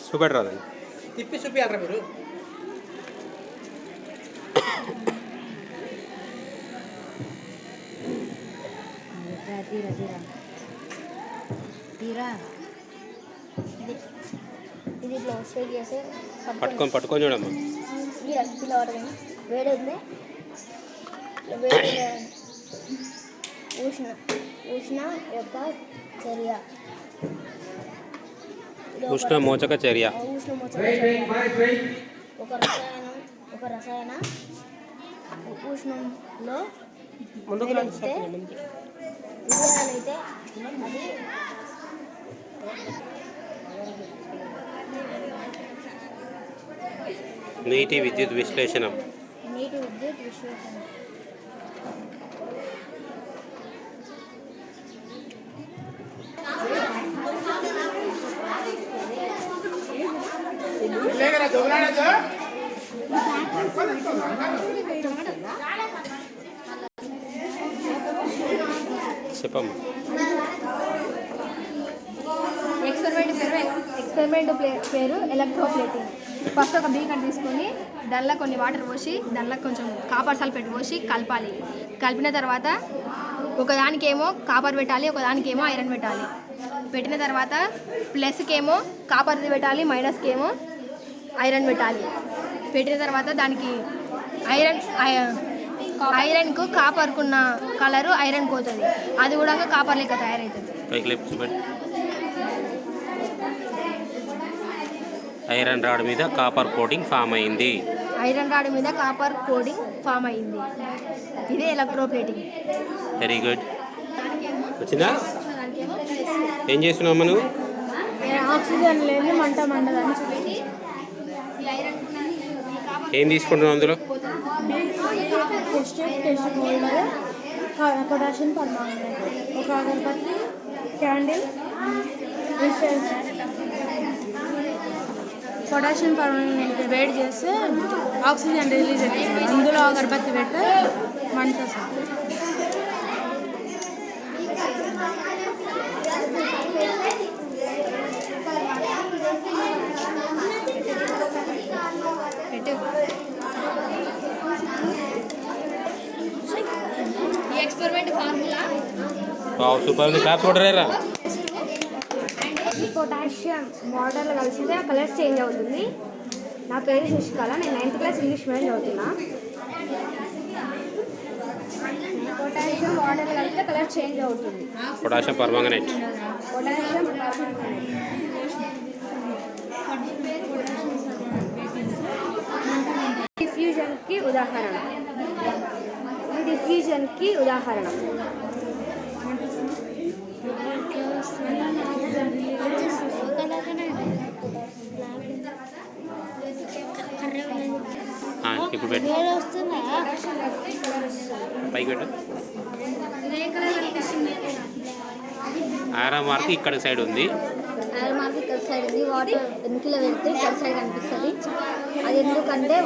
చూపెట్టరాదు తిప్పి చూపించాలరా మీరు. ఇది ఇట్లా షేక్ చేసి పట్టుకొని చూడమ్మా. ఇలా వేడి ఉంది, వేడి ఉష్ణ యొక్క చర్య, ఉష్ణమోచక చర్య. ఒక రసాయన ఉష్ణంలో అయితే అది నీటి విద్యుత్ విశ్లేషణ. చెప్పమ్మా. ఎక్స్పెరిమెంట్ పేరు ఎలక్ట్రోప్లేటింగ్. ఫస్ట్ ఒక బీకర్ తీసుకొని దానిలో కొన్ని వాటర్ పోసి దానిలో కొంచెం కాపర్ సల్ఫేట్ పోసి కలపాలి. కలిపిన తర్వాత ఒకదానికేమో కాపర్ పెట్టాలి, ఒకదానికేమో ఐరన్ పెట్టాలి. పెట్టిన తర్వాత ప్లస్కేమో కాపర్ది పెట్టాలి, మైనస్కేమో ఐరన్ పెట్టాలి. పెట్టిన తర్వాత దానికి ఐరన్కు కాపర్కున్న కలరు ఐరన్ పోతుంది, అది కూడా కాపర్ లెక్క తయారవుతుంది. ఐరన్ రాడ్ మీద కాపర్ కోటింగ్ ఫామ్ అయింది. ఇదే ఎలక్ట్రోప్లేటింగ్. Very good. వచ్చిందా? ఏం చేస్తున్నావు నువ్వు? ఆక్సిజన్ లేని మంట మండదని ఏం తీసుకుంటున్నావు అందులో? టెస్ట్ హోల్డర్, పొటాషియం పర్మాంగనేట్, ఒక అగరబత్తి, క్యాండిల్. పొటాషియం పర్మాంగనేట్ వేడి చేస్తే ఆక్సిజన్ రిలీజ్ అవుతుంది. ఇందులో అగరబత్తి పెడితే మంట వస్తుంది. ఈ ఎక్స్పెరిమెంట్ ఫార్ములా సూపర్. క్లాస్ కొట్టరేరా. పొటాషియం వాటర్లో కలిసితే కలర్ చేంజ్ అవుతుంది. నా పేరు శశికళ, నేను 9th క్లాస్ ఇంగ్లీష్ మీడియం చదువుతున్నా. పొటాషియం వాటర్లో కలిపితే కలర్ చేంజ్ అవుతుంది. Potassium permanganate. డిఫ్యూజన్కి ఉదాహరణ. ఇప్పుడు పెట్టు, పైకి పెట్టు. ఆరో మార్క్ ఇక్కడ సైడ్ ఉంది. వాటర్ వెనుకలో వెళ్తే ఇక్కడ సైడ్ కనిపిస్తుంది. అది ఎందుకంటే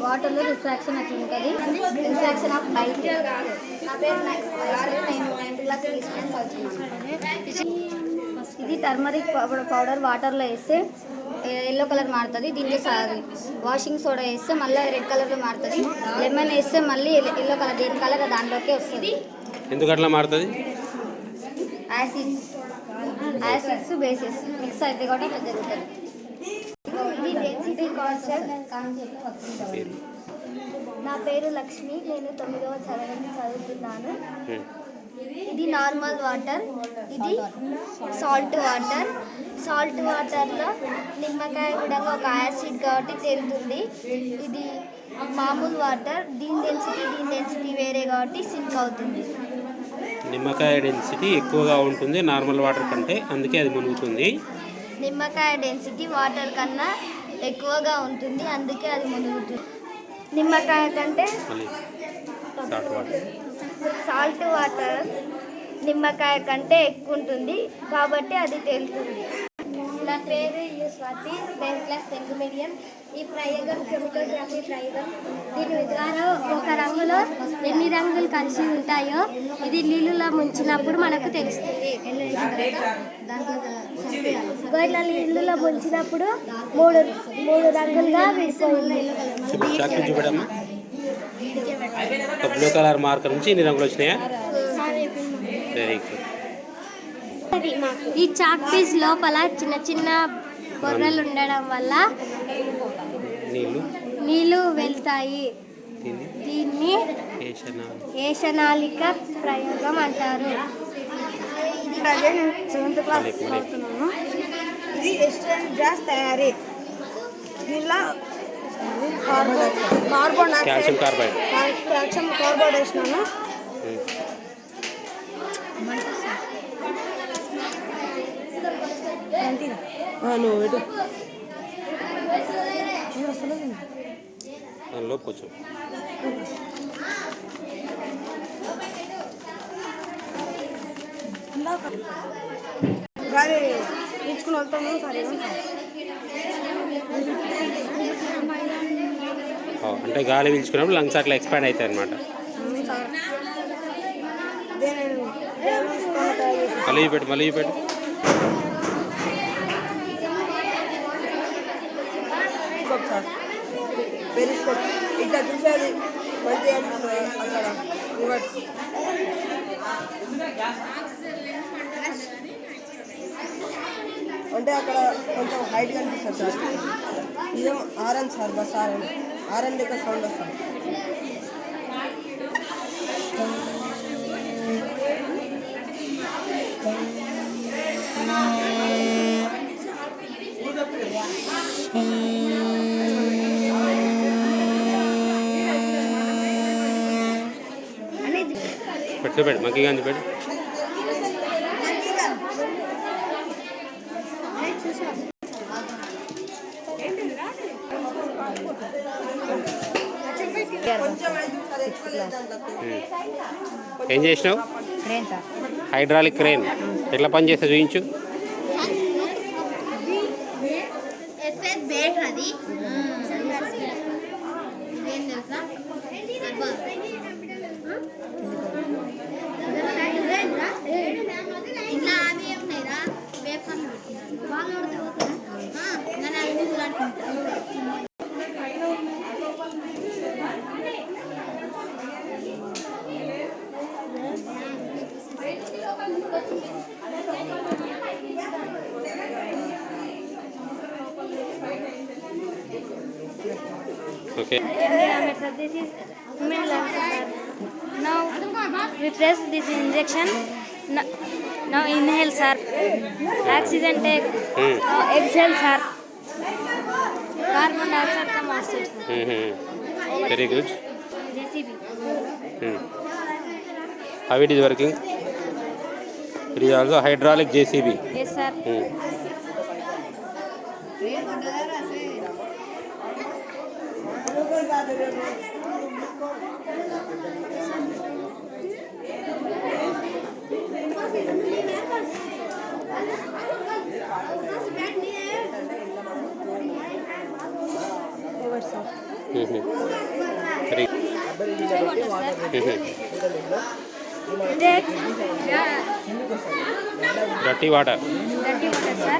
వాటర్లో రిఫ్రాక్షన్ అట్లా ఉంటుంది, రిఫ్రాక్షన్ ఆఫ్ లైట్. నా పేరు నేను 9th క్లాస్ చదువుతున్నాను. ఇది టర్మరిక్ పౌడర్ వాటర్లో వేస్తే ఎల్లో కలర్ మారుతుంది. దీంట్లో వాషింగ్ సోడా వేస్తే మళ్ళీ రెడ్ కలర్లో మారుతుంది. లెమన్ వేస్తే మళ్ళీ ఎల్లో కలర్, దేని కలర్ దాంట్లోకే వస్తుంది. ఎందుకు అట్లా మారుతుంది? యాసిడ్స్ బేసిస్ మిక్స్ అయితే కూడా ఇట్లా జరుగుతుంది. ఇది డెన్సిటీ కాన్సెప్ట్. నా పేరు లక్ష్మి, నేను 9వ తరగతి చదువుతున్నాను. ఇది నార్మల్ వాటర్, ఇది సాల్ట్ వాటర్లో నిమ్మకాయ కూడా ఒక యాసిడ్ కాబట్టి తేలుతుంది. ఇది మామూలు వాటర్, దీని డెన్సిటీ వేరే కాబట్టి సింక్ అవుతుంది. నిమ్మకాయ డెన్సిటీ ఎక్కువగా ఉంటుంది నార్మల్ వాటర్ కంటే, అందుకే అది మునుగుతుంది. నిమ్మకాయ డెన్సిటీ వాటర్ కన్నా ఎక్కువగా ఉంటుంది, అందుకే అది మునుగుతుంది. నిమ్మకాయ కంటే సాల్ట్ వాటర్ నిమ్మకాయ కంటే ఎక్కువ ఉంటుంది కాబట్టి అది తేలుతుంది. నా పేరు Swathi 10th class Telugu medium. ఈ ప్రయోగం క్రోమటోగ్రఫీ ప్రయోగం. దీని విధానం ఒక రంగులో ఎన్ని రంగులు కలిసి ఉంటాయో ఇది నీళ్ళలో ముంచినప్పుడు మనకు తెలుస్తుంది. గొయ్యిల నీళ్ళలో ముంచినప్పుడు మూడు రంగులుగా విడిపోయింది. బ్లూ కలర్ మార్కర్ నుంచి ఎన్ని రంగులు వచ్చినాయా? Very good. ఈ చాక్ పీస్ లోపల చిన్న చిన్న బొర్రలు ఉండడం వల్ల నీళ్ళు వెళ్తాయి. దీన్ని ఏషనాళిక ప్రయోగం అంటారు. నేను 7th క్లాస్ చదువుతున్నాను. ఇది ఎస్టర్న్ గ్యాస్ తయారీ. దీనిలో కార్బన్ కాల్షియం కార్బైడ్ వేసినాను. దానిలో కొంచెం గాలి తీసుకుని వెళ్తాను. సరే అంటే గాలి పీల్చుకున్నప్పుడు లంగ్స్ అట్లా ఎక్స్పాండ్ అవుతాయి అన్నమాట. మళ్ళీ పెట్టు పెరిస్కోప్ ఇట్లా చూసేది మంచిగా అక్కడ రివర్స్. అంటే అక్కడ కొంచెం హైట్ కనిపిస్తుంది సార్. ఇదేమో ఆరెంజ్ సార్, బస్ ఆరెంజ్ లెక్క సౌండ్ వస్తుంది. పెట్టు మంకీ గాంధీ పెట్టు. ఏం చేసినావు? హైడ్రాలిక్ క్రేన్ ఎట్లా పని చేస్తా చూపించు. Okay. This is human lungs, sir. Now we press this injection. Now inhale, sir. Oxygen take. Exhale, sir. Carbon dioxide come outside, sir. Very good. JCB. How it is working? It is also hydraulic JCB. Yes, sir. Dirty water. Dirty water, sir.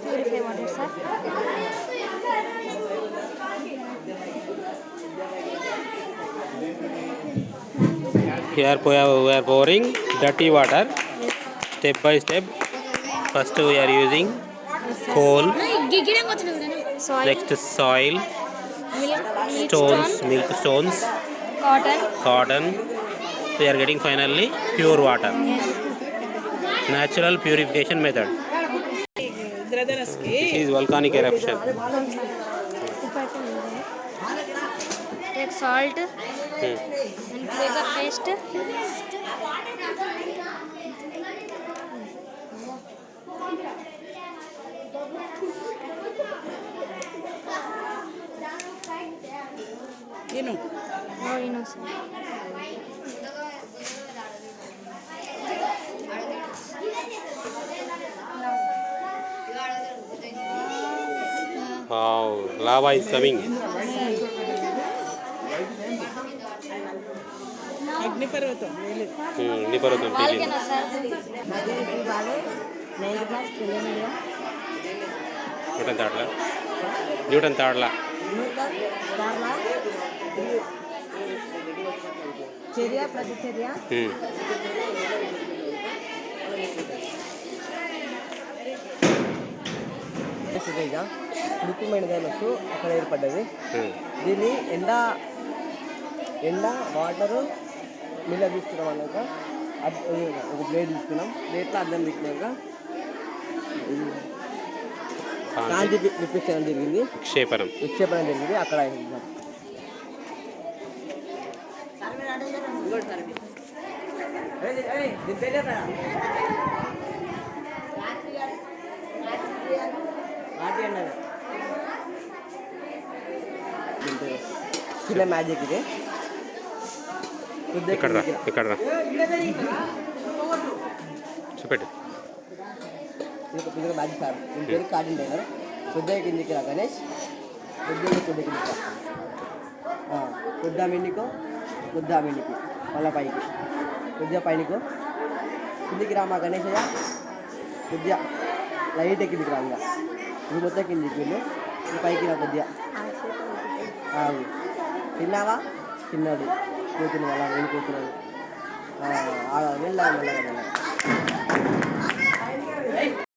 Purify water, sir. Here we are pouring dirty water step by step. First we are using coal, next soil, stones, milk stones, cotton. We are getting finally pure water. Natural purification method. This is volcanic eruption. Take salt and sugar paste. ఈను wow, lava is coming. అగ్నిపర్వతం అగ్నిపర్వతం పేలింది. Newton తాడలా చర్య ప్రతిచర్య ముఖ్యమైన gynous అక్కడ ఏర్పడ్డది. దీన్ని ఎండ వాటరు నీళ్ళ తీసుకున్నాం అన్నాక ఒక ప్లేట్ తీసుకున్నాం. ప్లేట్లో అద్దం తీసుకున్నాక కాంతి విక్షేపం జరిగింది. విక్షేపణం జరిగింది అక్కడ. చిన్న మ్యాజిక్ ఇది. ఇక్కడ రా చూపెట్టు. ఇది మ్యాజిక్ సార్. దీని పేరు కార్టూన్ టైలర్. కొద్దిగా కిందికి రా గణేష్. కొద్దిగా కిందికి రా. కొద్దిగా మిండికో కొద్దిగా మిండికి మళ్ళీ పైకి కొద్దిగా పైనకో కిందికి రా మా గణేషయ్య. కొద్దిగా లైట్ కిందికి రా. ఇంకా ఇది మొత్తం కిందికి వెళ్ళు. ఇది పైకి రా కొద్దిగా. తిన్నావా? తిన్నాడు. కూతురు అలా వెళ్ళి కూతున్నాడు. మెల్లగా మెల్లగా మెల్లగా